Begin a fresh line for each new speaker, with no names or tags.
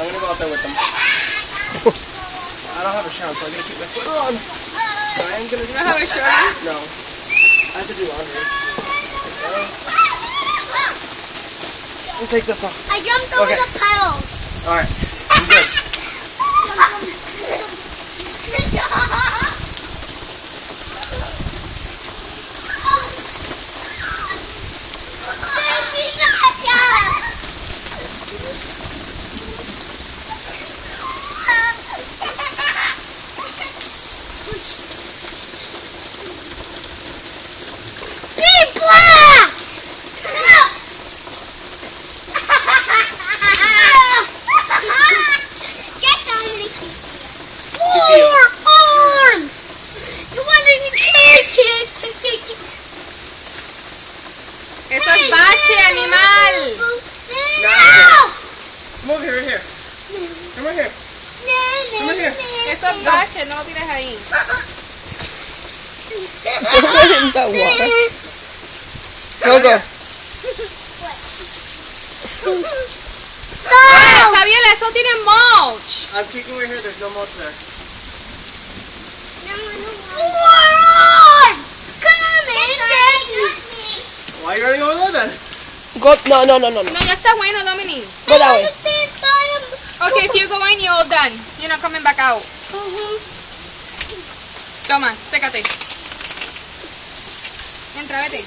I'm gonna go out there with them. I don't have a shower, so I'm gonna keep my sweater on. So I am gonna.
You don't have a shower?
No. I have to do laundry. We'll take this off.
I jumped over the puddle.
Alright, I'm good.
Eso es bache, animal.
No. Come over here, right here. Come over here. Come over here.
Eso es bache, no lo tires ahí.
Go, go.
Javier, eso tiene mulch.
I'm peeking right here. There's no mulch there. Why are you running over there then?
Go, no.
No, ya está bueno, Dominic.
Go that way.
Okay, if you go in, you're all done. You're not coming back out. Toma, sécate. Entra, vete.